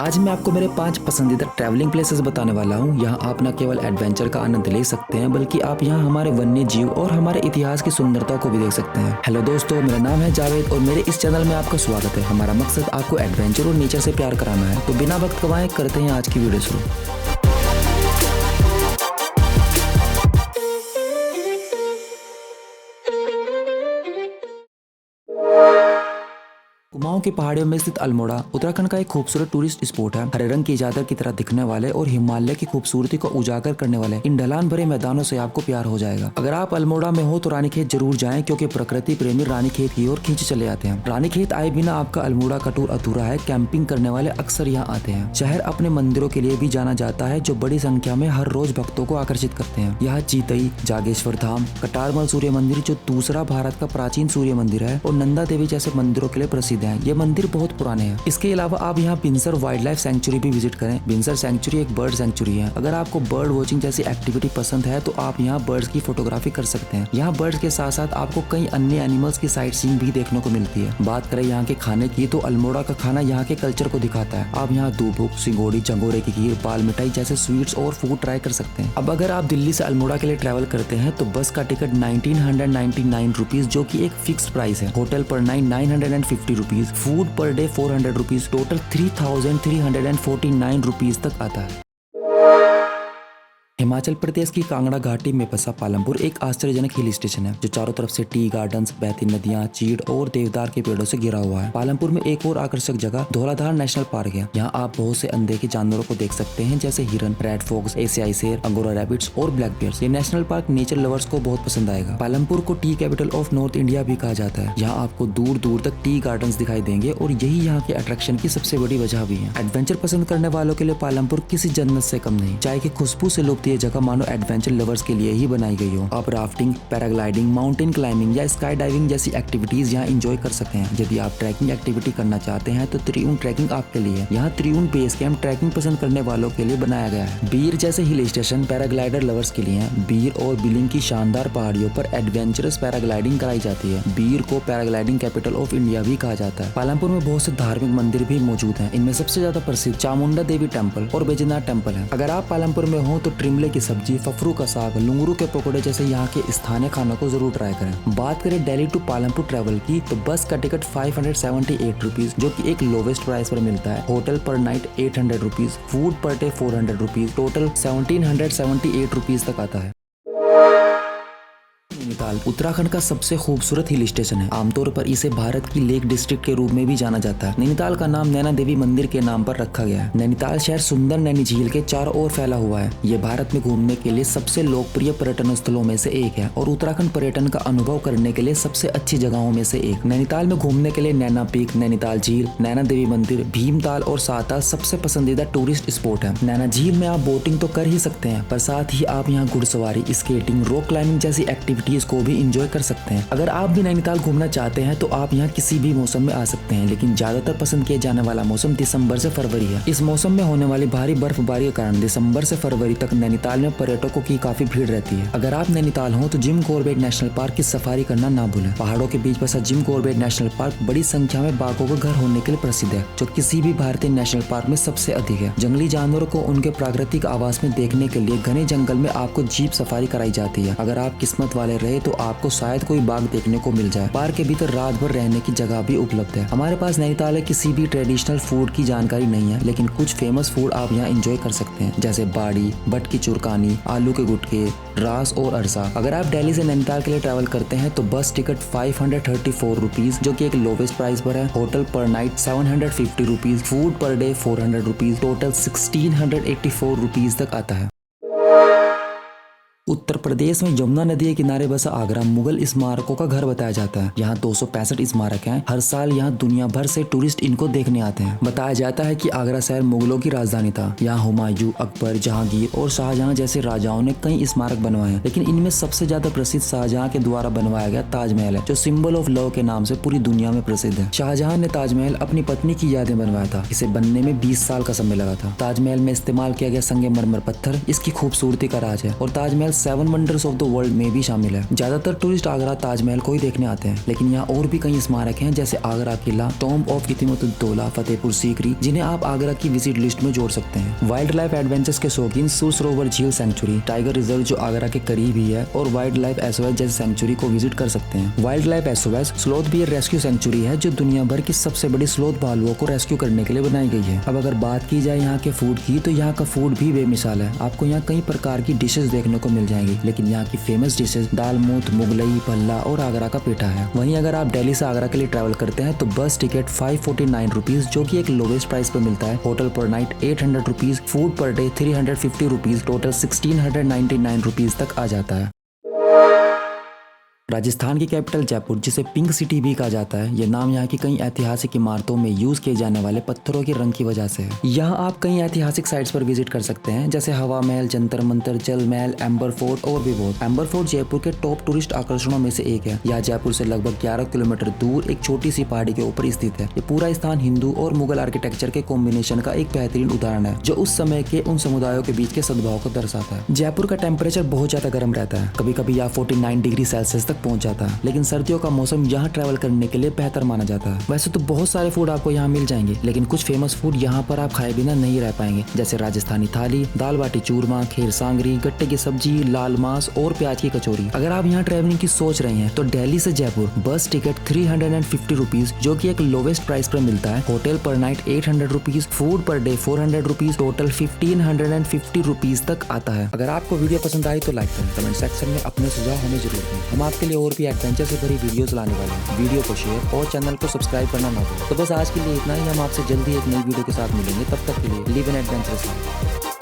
आज मैं आपको मेरे 5 पसंदीदा ट्रैवलिंग प्लेसेस बताने वाला हूँ। यहाँ आप न केवल एडवेंचर का आनंद ले सकते हैं बल्कि आप यहाँ हमारे वन्य जीव और हमारे इतिहास की सुंदरता को भी देख सकते हैं। हेलो दोस्तों, मेरा नाम है जावेद और मेरे इस चैनल में आपका स्वागत है। हमारा मकसद आपको एडवेंचर और नेचर से प्यार कराना है। तो बिना वक्त गवाए करते हैं आज की वीडियो शुरू। कुमाऊं की पहाड़ियों में स्थित अल्मोड़ा उत्तराखंड का एक खूबसूरत टूरिस्ट स्पॉट है। हरे रंग की चादर की तरह दिखने वाले और हिमालय की खूबसूरती को उजागर करने वाले इन ढलान भरे मैदानों से आपको प्यार हो जाएगा। अगर आप अल्मोड़ा में हो तो रानीखेत जरूर जाएं, क्योंकि प्रकृति प्रेमी रानीखेत की ओर खींच चले आते हैं। रानीखेत आए बिना आपका अल्मोड़ा का टूर अधूरा है। कैंपिंग करने वाले अक्सर यहाँ आते हैं। शहर अपने मंदिरों के लिए भी जाना जाता है, जो बड़ी संख्या में हर रोज भक्तों को आकर्षित करते हैं। यहाँ चीतई, जागेश्वर धाम, कटारमल सूर्य मंदिर जो दूसरा भारत का प्राचीन सूर्य मंदिर है, और नंदा देवी जैसे मंदिरों के लिए प्रसिद्ध है। ये मंदिर बहुत पुराने हैं। इसके अलावा आप यहाँ बिनसर वाइल्ड लाइफ सेंचुरी भी विजिट करें। बिनसर सेंचुरी एक बर्ड सेंचुरी है। अगर आपको बर्ड वॉचिंग जैसी एक्टिविटी पसंद है तो आप यहाँ बर्ड्स की फोटोग्राफी कर सकते हैं। यहाँ बर्ड्स के साथ साथ आपको कई अन्य एनिमल्स की साइट सीइंग भी देखने को मिलती है। बात करें यहाँ के खाने की तो अल्मोड़ा का खाना यहाँ के कल्चर को दिखाता है। आप यहाँ दूबुक, सिंगोड़ी, जंगोरे की खीर, बाल मिठाई जैसे स्वीट्स और फूड ट्राई कर सकते हैं। अब अगर आप दिल्ली से अल्मोड़ा के लिए ट्रैवल करते हैं तो बस का टिकट 1999 रुपीज, जो की एक फिक्स प्राइस है। होटल पर night 950 rupees, food per day 400 rupees, total 3349 rupees तक आता है। हिमाचल प्रदेश की कांगड़ा घाटी में बसा पालमपुर एक आश्चर्यजनक हिल स्टेशन है, जो चारों तरफ से टी गार्डन्स, बहती नदियां, चीड़ और देवदार के पेड़ों से घिरा हुआ है। पालमपुर में एक और आकर्षक जगह धौलाधार नेशनल पार्क है। यहाँ आप बहुत से अनदेखे जानवरों को देख सकते हैं, जैसे हिरन, रेड फॉक्स, एशियाई शेर, अंगोरा रैबिट्स और ब्लैक बियर्स। ये नेशनल पार्क नेचर लवर्स को बहुत पसंद आएगा। पालमपुर को T capital of north India भी कहा जाता है। यहाँ आपको दूर दूर तक टी गार्डन्स दिखाई देंगे और यही यहाँ के अट्रैक्शन की सबसे बड़ी वजह भी है। एडवेंचर पसंद करने वालों के लिए पालमपुर किसी जन्नत से कम नहीं। चाय की खुशबू से लुप्त ये जगह मानो एडवेंचर लवर्स के लिए ही बनाई गई हो। आप राफ्टिंग, पैराग्लाइडिंग, माउंटेन क्लाइंबिंग या स्काई डाइविंग जैसी एक्टिविटीज यहाँ एंजॉय कर सकते हैं। यदि आप ट्रैकिंग एक्टिविटी करना चाहते हैं तो त्रिउन ट्रैकिंग आपके लिए। यहाँ त्रिउन बेस कैंप ट्रैकिंग पसंद करने वालों के लिए बनाया गया है। बीर जैसे हिल स्टेशन पैराग्लाइडर लवर्स के लिए हैं। बीर और बिलिंग की शानदार पहाड़ियों पर एडवेंचरस पैराग्लाइडिंग कराई जाती है। बीर को पैराग्लाइडिंग कैपिटल ऑफ इंडिया भी कहा जाता है। पालमपुर में बहुत से धार्मिक मंदिर भी मौजूद हैं। इनमें सबसे ज्यादा प्रसिद्ध चामुंडा देवी टेम्पल और बैजनाथ टेम्पल है। अगर आप पालमपुर में हो तो ट्रिमले की सब्जी, फफरू का साग, लुंगरू के पकौड़े जैसे यहाँ के स्थानीय खानों को जरूर ट्राई करें। बात करें दिल्ली टू पालमपुर ट्रैवल की तो बस का टिकट 578 रुपीज, जो कि एक लोवेस्ट प्राइस पर मिलता है। होटल पर night 800 rupees, food per day 400 rupees, total 1778 rupees तक आता है। नैनीताल उत्तराखंड का सबसे खूबसूरत हिल स्टेशन है। आमतौर पर इसे भारत की लेक डिस्ट्रिक्ट के रूप में भी जाना जाता है। नैनीताल का नाम नैना देवी मंदिर के नाम पर रखा गया है। नैनीताल शहर सुंदर नैनी झील के चारों ओर फैला हुआ है। ये भारत में घूमने के लिए सबसे लोकप्रिय पर्यटन स्थलों में से एक है और उत्तराखंड पर्यटन का अनुभव करने के लिए सबसे अच्छी जगहों में से एक। नैनीताल में घूमने के लिए नैना पीक, नैनीताल झील, नैना देवी मंदिर, भीमताल और साता सबसे पसंदीदा टूरिस्ट स्पॉट है। नैना झील में आप बोटिंग तो कर ही सकते हैं, पर साथ ही आप यहाँ घुड़सवारी, स्केटिंग, रॉक क्लाइंबिंग जैसी एक्टिविटीज को भी एंजॉय कर सकते हैं। अगर आप भी नैनीताल घूमना चाहते हैं तो आप यहाँ किसी भी मौसम में आ सकते हैं, लेकिन ज्यादातर पसंद किया जाने वाला मौसम दिसंबर से फरवरी है। इस मौसम में होने वाली भारी बर्फबारी के कारण दिसंबर से फरवरी तक नैनीताल में पर्यटकों की काफी भीड़ रहती है। अगर आप नैनीताल हो तो जिम कॉर्बेट नेशनल पार्क की सफारी करना ना भूलें। पहाड़ों के बीच बसा जिम कॉर्बेट नेशनल पार्क बड़ी संख्या में बाघों का घर होने के लिए प्रसिद्ध है, जो किसी भी भारतीय नेशनल पार्क में सबसे अधिक है। जंगली जानवरों को उनके प्राकृतिक आवास में देखने के लिए घने जंगल में आपको जीप सफारी कराई जाती है। अगर आप किस्मत वाले रहे तो आपको शायद कोई बाघ देखने को मिल जाए। पार्क के भीतर रात भर रहने की जगह भी उपलब्ध है। हमारे पास नैनीताल में किसी भी ट्रेडिशनल फूड की जानकारी नहीं है, लेकिन कुछ फेमस फूड आप यहाँ एंजॉय कर सकते हैं, जैसे बाड़ी, बट की चुरकानी, आलू के गुटके, रास और अरसा। अगर आप दिल्ली से नैनीताल के लिए ट्रैवल करते हैं तो बस टिकट 534 रुपीज, जो कि एक लोवेस्ट प्राइस पर है। होटल पर night 750 rupees, food per day 400 rupees, total 1684 rupees तक आता है। उत्तर प्रदेश में यमुना नदी के किनारे बसा आगरा मुगल स्मारकों का घर बताया जाता है। यहाँ 265 स्मारक हैं। हर साल यहाँ दुनिया भर से टूरिस्ट इनको देखने आते हैं। बताया जाता है कि आगरा शहर मुगलों की राजधानी था। यहाँ हुमायूं, अकबर, जहांगीर और शाहजहां जैसे राजाओं ने कई स्मारक बनवाए हैं, लेकिन इनमें सबसे ज्यादा प्रसिद्ध शाहजहां के द्वारा बनवाया गया ताजमहल है, जो सिंबल ऑफ लव के नाम से पूरी दुनिया में प्रसिद्ध है। शाहजहां ने ताजमहल अपनी पत्नी की यादें बनवाया था। इसे बनने में 20 साल का समय लगा था। ताजमहल में इस्तेमाल किया गया संगमरमर पत्थर इसकी खूबसूरती का राज है और Taj Mahal 7 wonders of the world में भी शामिल है। ज्यादातर टूरिस्ट आगरा ताजमहल को ही देखने आते हैं, लेकिन यहाँ और भी कई स्मारक हैं जैसे आगरा किला, टॉम्ब ऑफ इतिमतुद्दौला, फतेहपुर सीकरी, जिन्हें आप आगरा की विजिट लिस्ट में जोड़ सकते हैं। वाइल्ड लाइफ एडवेंचर्स के शौकीन सुर सरोवर झील सेंचुरी, टाइगर रिजर्व जो आगरा के करीब ही है, और वाइल्ड लाइफ एसओएस जैसे सेंचुरी को विजिट कर सकते हैं। Wildlife SOS sloth bear rescue sanctuary है जो दुनिया भर की सबसे बड़ी स्लोथ भालुओं को रेस्क्यू करने के लिए बनाई गई है। अब अगर बात की जाए यहाँ के फूड की, तो यहाँ का फूड भी बेमिसाल है। आपको यहाँ कई प्रकार की डिशेस देखने को मिल जाएंगी, लेकिन यहाँ की फेमस डिशेस दाल मूत, मुगलई, भल्ला और आगरा का पेठा है। वहीं अगर आप दिल्ली से आगरा के लिए ट्रैवल करते हैं तो बस टिकट 549 रुपीज जो कि एक लोवेस्ट प्राइस पर मिलता है। होटल पर night 800 rupees, food per day 350 rupees, total 1699 rupees तक आ जाता है। राजस्थान की कैपिटल जयपुर, जिसे पिंक सिटी भी कहा जाता है, यह नाम यहाँ की कई ऐतिहासिक इमारतों में यूज किए जाने वाले पत्थरों के रंग की वजह से है। यहाँ आप कई ऐतिहासिक साइट्स पर विजिट कर सकते हैं जैसे हवा महल, जंतर मंतर, जल महल, एम्बर फोर्ट और भी बहुत। एम्बर फोर्ट जयपुर के टॉप टूरिस्ट आकर्षणों में से एक है। यह जयपुर से लगभग 11 किलोमीटर दूर एक छोटी सी पहाड़ी के ऊपर स्थित है। ये पूरा स्थान हिंदू और मुगल आर्किटेक्चर के कॉम्बिनेशन का एक बेहतरीन उदाहरण है, जो उस समय के उन समुदायों के बीच के सद्भाव को दर्शाता है। जयपुर का टेम्परेचर बहुत ज्यादा गर्म रहता है, कभी कभी यहाँ 49 डिग्री सेल्सियस तक पहुंच जाता है, लेकिन सर्दियों का मौसम यहाँ ट्रैवल करने के लिए बेहतर माना जाता है। वैसे तो बहुत सारे फूड आपको यहाँ मिल जाएंगे, लेकिन कुछ फेमस फूड यहाँ पर आप खाए बिना नहीं रह पाएंगे, जैसे राजस्थानी थाली, दाल बाटी चूरमा, खीर सांगरी, गट्टे की सब्जी, लाल मांस और प्याज की कचौरी। अगर आप यहाँ ट्रैवलिंग की सोच रहे हैं तो दिल्ली से जयपुर बस टिकट 350 रुपीज जो की एक लोवेस्ट प्राइस पर मिलता है। होटल पर night 800 rupees, food per day 400 rupees, total 1550 rupees तक आता है। अगर आपको वीडियो पसंद आई तो लाइक करें, कमेंट सेक्शन में अपने सुझाव हमें जरूर दें। हम आपके लिए और भी एडवेंचर से भरी वीडियोस लाने वाले हैं। वीडियो को शेयर और चैनल को सब्सक्राइब करना ना भूलें। तो बस आज के लिए इतना ही। हम आपसे जल्दी एक नई वीडियो के साथ मिलेंगे। तब तक के लिए लिव एन एडवेंचरस लाइफ।